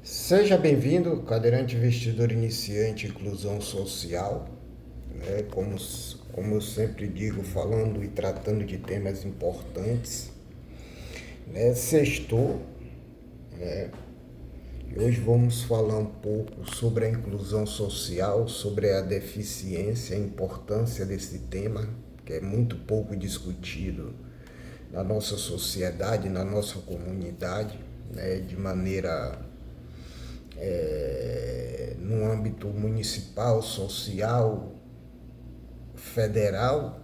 Seja bem-vindo, cadeirante investidor iniciante inclusão social, né? Como eu sempre digo, falando e tratando de temas importantes, né? Sextou, e hoje vamos falar um pouco sobre a inclusão social, sobre a deficiência, a importância desse tema, que é muito pouco discutido na nossa sociedade, na nossa comunidade, né? De maneira no âmbito municipal, social, federal,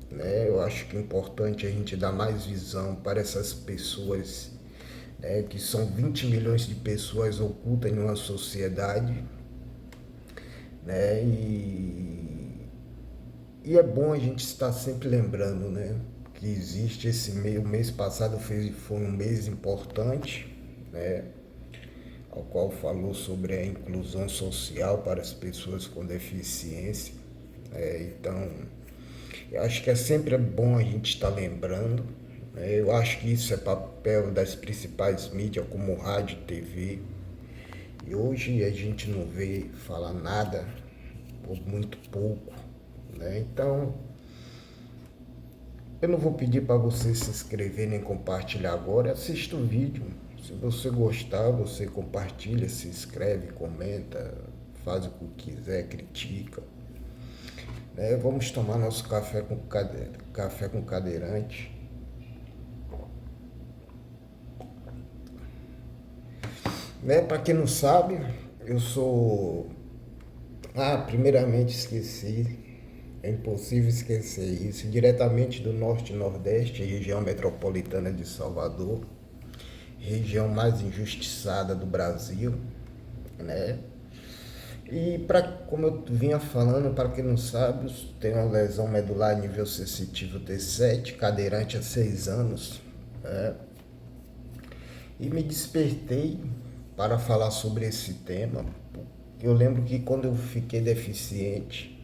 né? Eu acho que é importante a gente dar mais visão para essas pessoas, né? Que são 20 milhões de pessoas ocultas em uma sociedade, né? E é bom a gente estar sempre lembrando, né? Que existe esse mês, o mês passado foi um mês importante, né? Ao qual falou sobre a inclusão social para as pessoas com deficiência. Então, eu acho que é sempre bom a gente estar lembrando. Eu acho que isso é papel das principais mídias, como rádio e TV. E hoje a gente não vê falar nada, ou muito pouco. Então, eu não vou pedir para você se inscrever nem compartilhar agora. Assista o vídeo. Se você gostar, você compartilha, se inscreve, comenta, faz o que quiser, critica. Vamos tomar nosso café com cadeirante. Para quem não sabe, eu sou. Primeiramente esqueci. É impossível esquecer isso. Diretamente do Norte e Nordeste, região metropolitana de Salvador, região mais injustiçada do Brasil, né? E como eu vinha falando, para quem não sabe, eu tenho uma lesão medular nível sensitivo T7, cadeirante há 6 anos, né? E me despertei para falar sobre esse tema. Eu lembro que quando eu fiquei deficiente,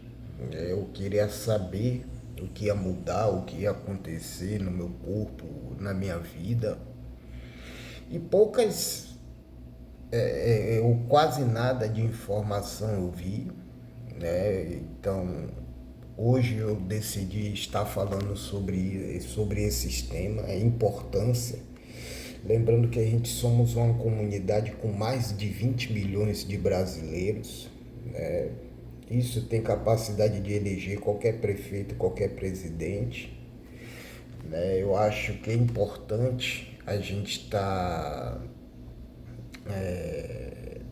eu queria saber o que ia mudar, o que ia acontecer no meu corpo, na minha vida. E ou quase nada de informação eu vi, né? Então, hoje eu decidi estar falando sobre esses temas, a importância. Lembrando que a gente somos uma comunidade com mais de 20 milhões de brasileiros, né? Isso tem capacidade de eleger qualquer prefeito, qualquer presidente, né? Eu acho que é importante a gente estar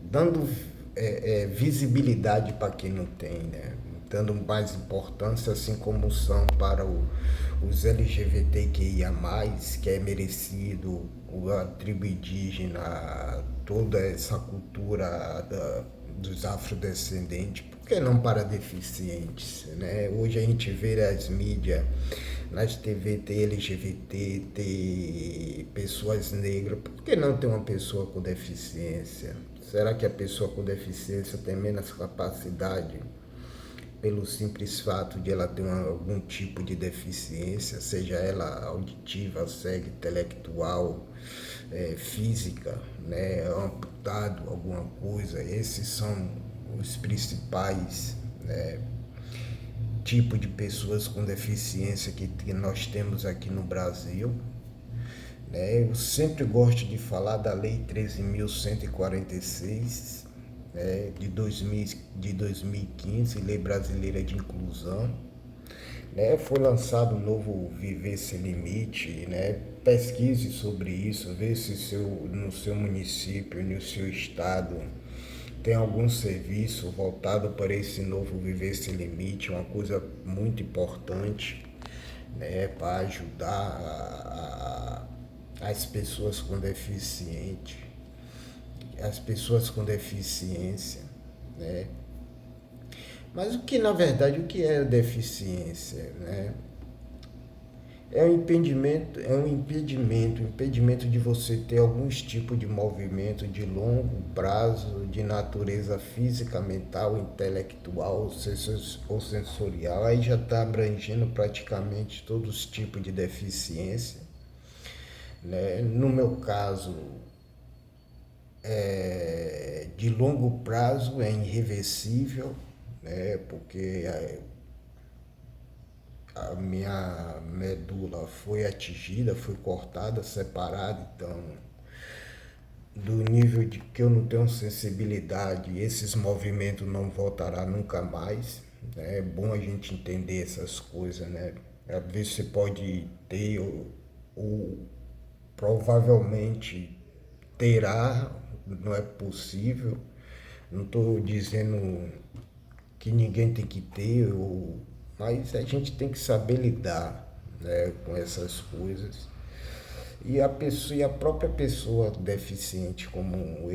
dando visibilidade para quem não tem, né? Dando mais importância, assim como são para os LGBTQIA+, que é merecido, a tribo indígena, toda essa cultura dos afrodescendentes, por que não para deficientes, né? Hoje a gente vê as mídias, nas TV tem LGBT, tem pessoas negras, por que não tem uma pessoa com deficiência? Será que a pessoa com deficiência tem menos capacidade pelo simples fato de ela ter algum tipo de deficiência, seja ela auditiva, cega, intelectual, física, né, amputado, alguma coisa? Esses são os principais, né, tipos de pessoas com deficiência que nós temos aqui no Brasil. Eu sempre gosto de falar da Lei 13.146, de 2015, Lei Brasileira de Inclusão. Foi lançado o novo Viver Sem Limite, né? Pesquise sobre isso, vê se no seu município, no seu estado, tem algum serviço voltado para esse novo Viver Sem Limite, uma coisa muito importante, né? Para ajudar as pessoas com deficiência, né? Mas na verdade, o que é deficiência, né? É um impedimento de você ter alguns tipos de movimento de longo prazo, de natureza física, mental, intelectual ou sensorial. Aí já está abrangendo praticamente todos os tipos de deficiência, né? No meu caso, de longo prazo é irreversível, né? Porque a minha medula foi atingida, foi cortada, separada, então do nível de que eu não tenho sensibilidade, esses movimentos não voltará nunca mais. Né? É bom a gente entender essas coisas, né? Às vezes você pode ter ou provavelmente terá, não é possível. Não estou dizendo que ninguém tem que ter, mas a gente tem que saber lidar, né, com essas coisas. E a própria pessoa deficiente como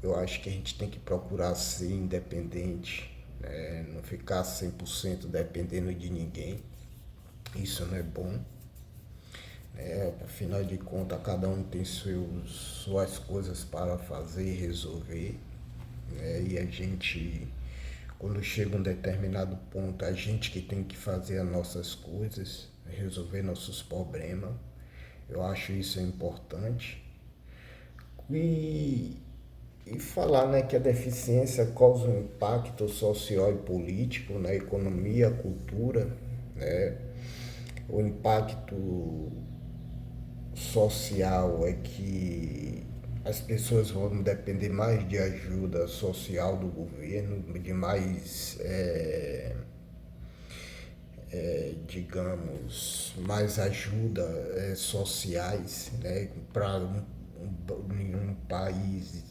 eu acho que a gente tem que procurar ser independente, né, não ficar 100% dependendo de ninguém. Isso não é bom. Afinal de contas, cada um tem suas coisas para fazer e resolver. Né? E a gente, quando chega um determinado ponto, a gente que tem que fazer as nossas coisas, resolver nossos problemas. Eu acho isso importante. E, e falar, né, que a deficiência causa um impacto social e político na economia, cultura, né? O impacto social é que as pessoas vão depender mais de ajuda social do governo, de mais, digamos, mais ajuda sociais, né, para um país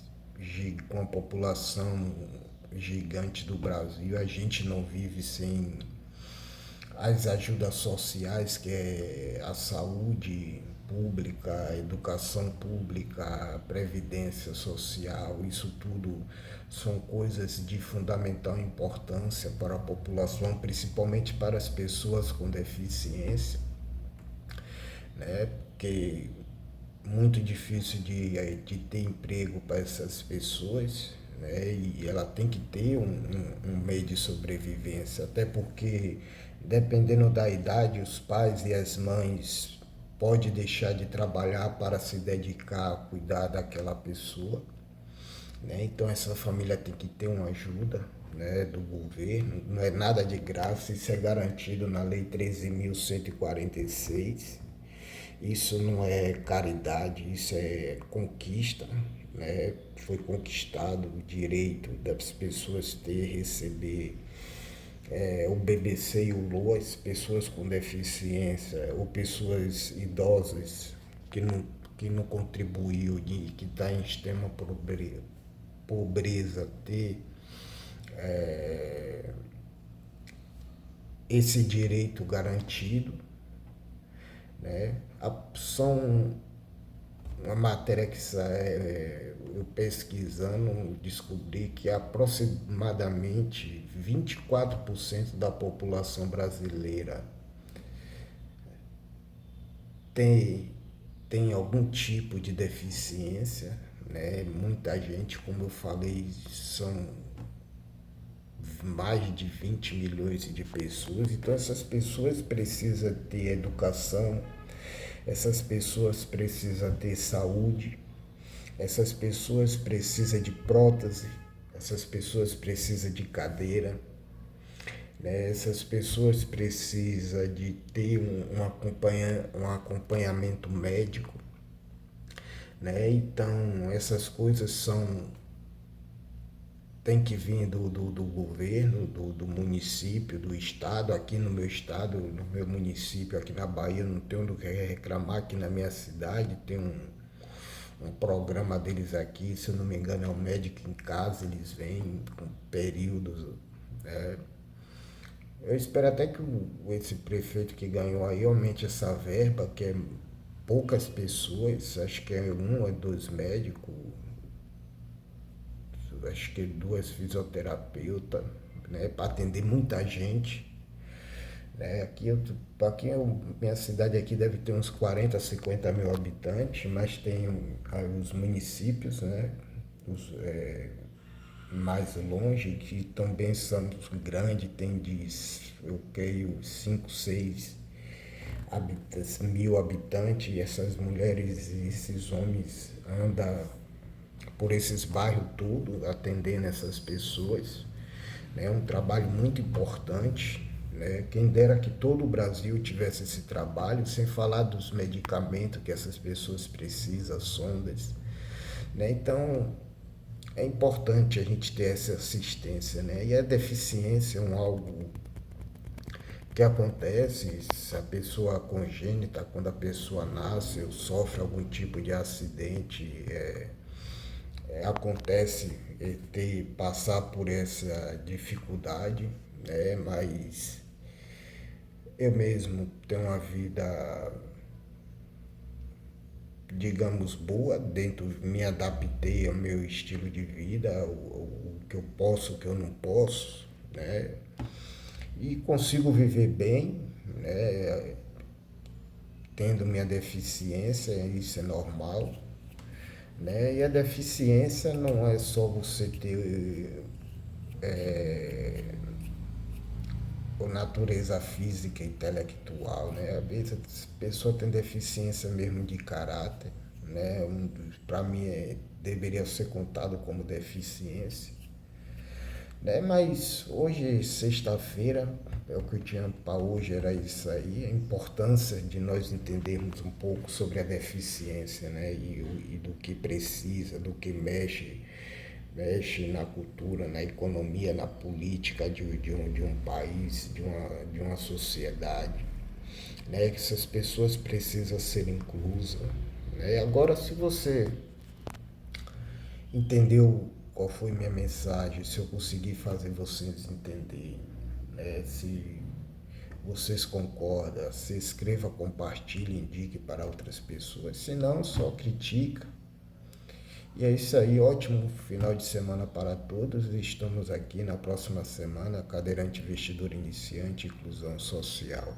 com a população gigante do Brasil. A gente não vive sem as ajudas sociais, que é a saúde pública, a educação pública, a previdência social. Isso tudo são coisas de fundamental importância para a população, principalmente para as pessoas com deficiência, né? Porque muito difícil de ter emprego para essas pessoas, né? E ela tem que ter um meio de sobrevivência, até porque, dependendo da idade, os pais e as mães podem deixar de trabalhar para se dedicar a cuidar daquela pessoa. Né? Então essa família tem que ter uma ajuda, né, do governo, não é nada de graça, isso é garantido na Lei 13.146. Isso não é caridade, isso é conquista, né? Foi conquistado o direito das pessoas ter, receber o BBC e o LOAS, pessoas com deficiência ou pessoas idosas que não contribuiu, que está em extrema pobreza, ter esse direito garantido. Né? São uma matéria que eu pesquisando descobri que aproximadamente 24% da população brasileira tem, tem algum tipo de deficiência. Né? Muita gente, como eu falei, são mais de 20 milhões de pessoas, então essas pessoas precisam ter educação, essas pessoas precisam ter saúde, essas pessoas precisam de prótese, essas pessoas precisam de cadeira, né? Essas pessoas precisam de ter um acompanhamento médico. Né? Então essas coisas tem que vir do governo, do município, do estado. Aqui no meu estado, no meu município, aqui na Bahia, não tenho do que reclamar. Aqui na minha cidade tem um programa deles aqui, se eu não me engano é o Médico em Casa, eles vêm com períodos. Né? Eu espero até que esse prefeito que ganhou aí aumente essa verba, que é poucas pessoas, acho que é um ou dois médicos, acho que duas fisioterapeutas, né, para atender muita gente. Né? Minha cidade aqui deve ter uns 40, 50 mil habitantes, mas tem os municípios, né, mais longe, que também são grandes, tem eu creio, 5, 6 mil habitantes, e essas mulheres e esses homens andam por esses bairros tudo, atendendo essas pessoas. É um trabalho muito importante, né? Quem dera que todo o Brasil tivesse esse trabalho, sem falar dos medicamentos que essas pessoas precisam, sondas, né? Então, é importante a gente ter essa assistência, né? E a deficiência é algo que acontece se a pessoa congênita, quando a pessoa nasce ou sofre algum tipo de acidente, acontece ter passar por essa dificuldade, né? Mas eu mesmo tenho uma vida, digamos, boa, dentro, me adaptei ao meu estilo de vida, o que eu posso, o que eu não posso, né? E consigo viver bem, né? Tendo minha deficiência, isso é normal, né? E a deficiência não é só você ter a natureza física e intelectual, né? Às vezes a pessoa tem deficiência mesmo de caráter, né? Para mim deveria ser contado como deficiência, né? Mas hoje, sexta-feira, é o que eu tinha para hoje, era isso aí, a importância de nós entendermos um pouco sobre a deficiência, né? E do que precisa, do que mexe na cultura, na economia, na política de um país, de uma sociedade, né? Que essas pessoas precisam ser inclusas, né? Agora, se você entendeu qual foi minha mensagem, se eu consegui fazer vocês entenderem, né? Se vocês concordam, se inscreva, compartilhe, indique para outras pessoas. Se não, só critica. E é isso aí, ótimo final de semana para todos. Estamos aqui na próxima semana, Cadeirante Investidor Iniciante e Inclusão Social.